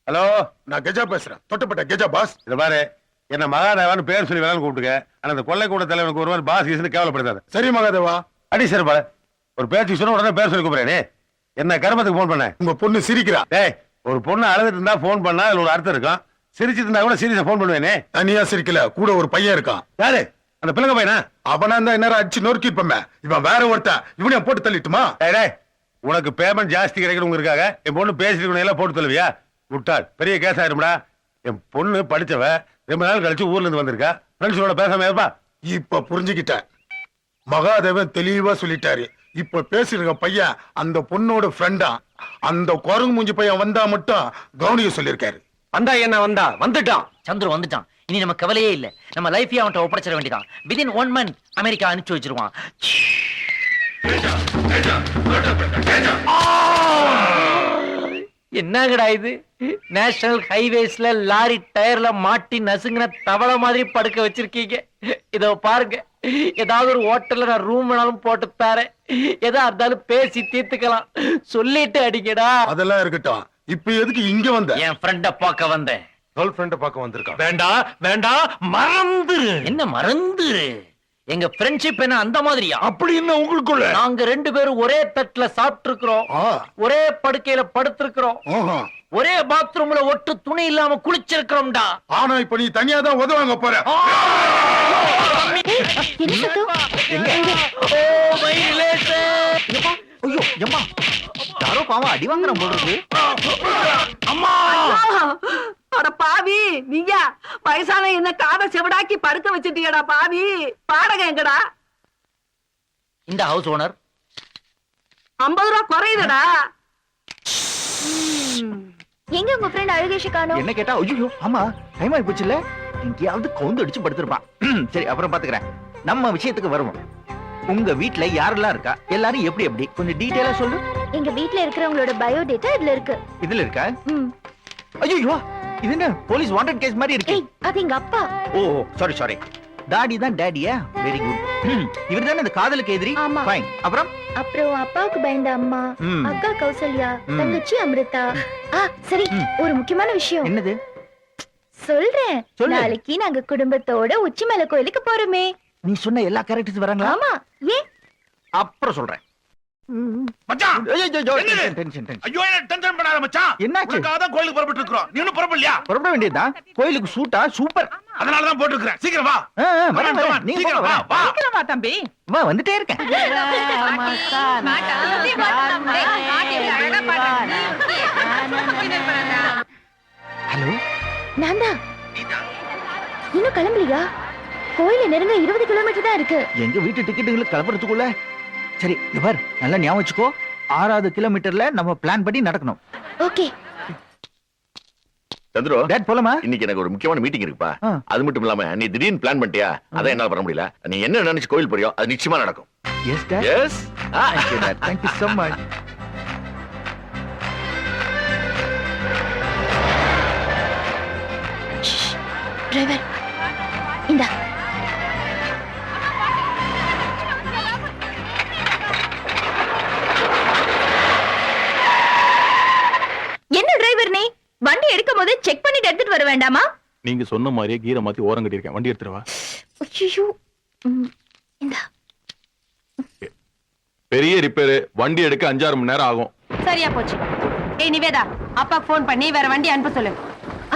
Hello, நான் கெஜா பேசுறேன். தொட்டப்பட்ட கெஜா pass. இத பாரு, என்ன மகாதேவான்னு பேர் சொல்லி வேணாலும் கூப்பிட்டுக்க. ஆனா அந்த கொள்ளை கூட தலைவனுக்கு ஒருவர் பாஸ் கீஸ்னு கேவலப்படுத்தாது. சரி மகாதேவா. அடி சார் பாரு, ஒரு பேச்சு சொன்ன உடனே பேர் சொல்லி கூப்பிடுறேன். என்ன கருமத்துக்கு போன் பண்ண? உங்க பொண்ணு சிரிக்கிறா. டேய், ஒரு பொண்ணு அழுதுட்டு இருந்தா போன் பண்ணா அதுல ஒரு அர்த்தம் இருக்கும். சிரிச்சிட்டு இருந்தா கூட சீரியஸா போன் பண்ணுவேனே. தனியா சிரிக்கல, கூட ஒரு பையன் இருக்கான். யாரு அந்த பிள்ளைங்க பையனா? அவனா இருந்தா என்ன அடிச்சு நொறுக்கிப்பமே. இவன் வேற ஒருத்தன். இவனையும் போட்டு தள்ளிட்டுமா? டேய், உனக்கு பேமெண்ட் ஜாஸ்தி கிடைக்கணுங்கிறதுக்காக என் பொண்ணு பேசிட்டு எல்லாம் போட்டு தள்ளுவியா? முட்டாள், பெரிய கேஸ் ஆயிரும்டா. என் பொண்ணு படிச்சவ, ரொம்ப நாள் கழிச்சு ஊர்ல இருந்து வந்திருக்கா. ஃப்ரெண்ட்ஸோட பேசாம இருப்பா. இப்ப புரிஞ்சுக்கிட்டேன். மகாதேவன் தெளிவா சொல்லிட்டாரு. இப்ப பேசிருக்க பையன் அந்த பொண்ணோட ஃப்ரெண்டா. அந்த குரங்கு மூஞ்சி பையன் வந்தா மட்டும் கவனிக்க சொல்லிருக்காரு. வந்தா என்ன வந்தா வந்துட்டான். சந்துரு வந்துட்டான். இனி நம்ம கவலையே இல்ல. நம்ம லைஃபே அவன்கிட்ட ஒப்படைச்சிட வேண்டியதான். விதின் 1 month அமெரிக்கா அனுப்பிச்சு வச்சிருவான். என்னங்கடா இது? நேஷனல் ஹைவேஸ்ல லாரி டயர்ல மாட்டி நசுங்கின தவளை மாதிரி படுக்க வச்சிருக்கீங்க. இதோ பாருங்க, ஏதாவது ஒரு ஹோட்டல்ல நான் ரூம் வேணாலும் போட்டு தரேன். எதா இருந்தாலும் பேசி தீர்த்துக்கலாம். சொல்லிட்டு அடிக்கடா. அதெல்லாம் இருக்கட்டும். இப்ப எதுக்கு இங்க வந்த? என் ஃப்ரெண்ட பார்க்க வந்தேன். கேர்ள் ஃப்ரெண்ட பார்க்க வந்திருக்கான். வேண்டாம் வேண்டாம், மறந்துரு. என்ன மறந்துரு? எங்க ஃப்ரெண்ட்ஷிப் என்ன அந்த மாதிரியா? அப்படி என்ன உங்களுக்குள்ள? நாங்க 2 பேரும் ஒரே தட்டுல சாப்பிட்டு இருக்கிறோம். ஒரே படுக்கையில படுத்திருக்கிறோம். ஒரே பாத்ரூம்ல ஒட்டு துணி இல்லாம குளிச்சிருக்கிறோம்டா. ஆனா இப்ப நீ தனியா தான் உதவாங்க போற. யாரோ பாவம் அடி வாங்குறான் போல இருக்கு. அட பாவி, நீயா வயசான என்ன காத செவடாக்கி படுக்க வச்சிட்டியடா பாவி. பாடக எங்கடா? இந்த ஹவுஸ் ஓனர் 50 ரூபா குறையுதடா. எங்க உங்க ஃப்ரெண்ட் அழகேஷ் காணோம்? என்ன கேட்டா ஐயோ ஆமா டைம் ஆகி போச்சுல. எங்கேயாவது கவுந்து அடிச்சு படுத்திருப்பான். சரி அப்புறம் பாத்துக்கிறேன். நம்ம விஷயத்துக்கு வருவோம். உங்க வீட்ல யாரெல்லாம் இருக்கா? எல்லாரும் எப்படி எப்படி கொஞ்சம் டீடைலா சொல்லு. எங்க வீட்ல இருக்கிறவங்களோட பயோடேட்டா இதுல இருக்கு. இதுல இருக்கா? ஐயோ இது என்ன போலீஸ் வாண்டட் கேஸ் மாதிரி இருக்கு. அது எங்க அப்பா. ஓ சாரி சாரி. டாடி தான் டாடியா? Very good. இவர் தானே இந்த காதலுக்கு எதிரி? ஃபைன். அப்புறம் அப்பாவுக்கு பயந்த அம்மா, அக்கா கௌசல்யா, தங்கச்சி அமிர்தா. சரி, ஒரு முக்கியமான விஷயம். என்னது? சொல்றேன். நாளைக்கு நாங்க குடும்பத்தோட உச்சிமலை கோயிலுக்கு போறோமே. நீ சொன்ன எல்லா கேரக்டர்ஸ் வராங்களா? ஆமா. ஏன்? அப்புறம் சொல்றேன். மச்சான், டென்ஷன். ஐயோ என்ன டென்ஷன் பண்ணாத மச்சான். என்னாச்சு? உனக்காக தான் கோயிலுக்கு புறப்பட்டு இருக்கோம். நீ இன்னும் புறப்படலையா? புறப்பட வேண்டியதுதான். கோயிலுக்கு சூட்டா சூப்பர். அதனால தான் போட்டு இருக்கேன். சீக்கிரம் வா. நீ சீக்கிரம் வா. வா. சீக்கிரம் வா தம்பி. வா, வந்துட்டே இருக்கேன். ஹலோ, நான் தான். இன்னும் கிளம்பலையா? கோயில நெருங்க 20 கிலோமீட்டர் தான் இருக்கு. எங்க வீட்டு டிக்கெட்டுங்களுக்கு கிளம்புறதுக்குள்ள. சரி இவர் நல்லா ஞாபகம் வச்சுக்கோ. 6வது கிலோமீட்டர்ல நம்ம பிளான் பண்ணி நடக்கணும். ஓகே சந்திரோ, டேட் போலாமா? இன்னைக்கு எனக்கு ஒரு முக்கியமான மீட்டிங் இருக்குப்பா. ஆ. அது மட்டும் இல்லாம நீ திடீர்னு பிளான் பண்ணிட்டியா? அதான் என்னால பண்ண முடியல. நீ என்ன நினைச்சு கோயில் போறியோ அது நிச்சயமா நடக்கும். Yes that. Yes. Thank you so much. Driver இந்தா. என்ன டிரைவர் நீ? வண்டி எடுக்கும் போது செக் பண்ணிட்டு எடுத்துட்டு வர வேண்டாமா? நீங்க சொன்ன மாதிரியே கீரை மாத்தி ஓரம் கட்டியிருக்கேன். வண்டி எடுத்துட்டு வா. ஐயோ. இந்தா. பெரிய ரிப்பேர். வண்டி எடுக்க 5-6 மணி நேரம் ஆகும். சரியா போச்சு. ஏய் நிவேதா, அப்பாக்கு ஃபோன் பண்ணி வேற வண்டி அனுப்ப சொல்லு.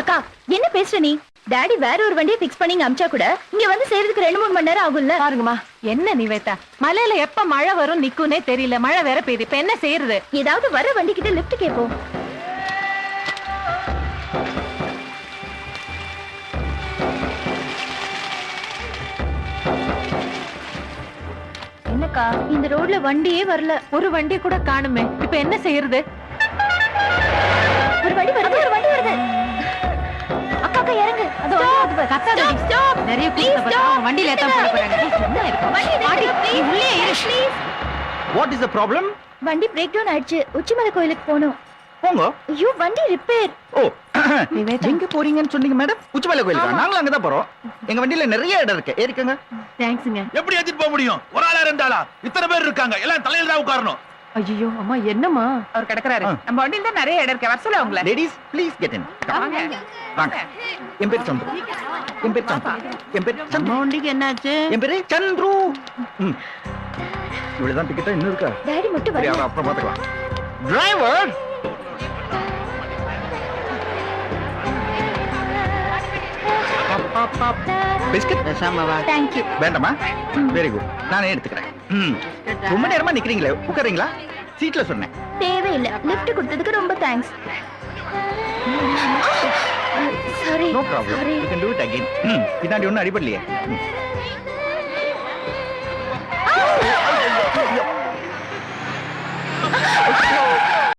அக்கா, என்ன பேசுற நீ? டாடி வேற ஒரு வண்டியை ஃபிக்ஸ் பண்ணி அம்ச்சா கூட இங்க வந்து சேர்றதுக்கு 2-3 மணி நேரம் ஆகும்ல. பாருங்கம்மா, என்ன நிவேதா, மலையில எப்ப மழை வரும் நிக்குனே தெரியல. மழை வேற பெய்யுது. இப்ப என்ன செய்யறது? ஏதாவது வர வண்டி கிட்ட லிஃப்ட் கேப்போம். என்னக்கா, இந்த ரோட்ல வண்டியே வரல. ஒரு வண்டி கூட காணுமே. இப்ப என்ன செய்யறது? ஒரு வண்டி வருது, ஒரு வண்டி வருது. அக்கா அக்கா இறங்கு. கத்தாத. நிறைய கூட்டம் வண்டியில ஏத்த போறாங்க. என்ன இருக்கு? உள்ளே இரு. What is the problem? வண்டி பிரேக் டவுன் ஆயிடுச்சு. உச்சிமலை கோயிலுக்கு போணும். போங்க. ஐயோ, வண்டி ரிப்பேர். ஓ, எங்க போறீங்கன்னு சொன்னீங்க மேடம்? உச்சிமலை கோயிலுக்கு. நாங்களும் அங்கதான் போறோம். எங்க வண்டியில நிறைய இடம் இருக்கு. ஏறிக்கங்க. தேங்க்ஸ்ங்க. எப்படி ஏத்திட்டு போக முடியும்? ஒரு ஆளா 2 ஆளா? இத்தனை பேர் இருக்காங்க. எல்லாம் தலையில தான் உட்காரணும். ஐயோ அம்மா என்னம்மா அவர் கிடக்குறாரு ஆ. நம்ம வண்டியில தான் நிறைய இடம் இருக்கு வர சொல்ல உங்களை லேடிஸ் ப்ளீஸ் கெட் இன் வாங்க வாங்க என் பேர் சந்துரு என் பேர் சந்துரு என் பேர் சந்துரு வண்டிக்கு என்னாச்சு என் பேரு சந்துரு ம். இவ்வளவுதான் டிக்கெட்டா இன்னும் இருக்கா டாடி மட்டும் சரி வரல. அவரை அப்புறம் பாத்துக்கலாம் டிரைவர் பிஸ்கட் Thank you. வேண்டாமா வெரி குட் நானே எடுத்துக்கிறேன் ம். ரொம்ப நேரமா நிக்கிறீங்களே உட்காரீங்களா சீட்ல சொன்னேன் தேவையில்லை லிஃப்ட் கொடுத்ததுக்கு ரொம்ப thanks sorry no problem sorry you can do it again பின்னாடி ஒன்றும் அடிபடலையே ம். ஐயோ.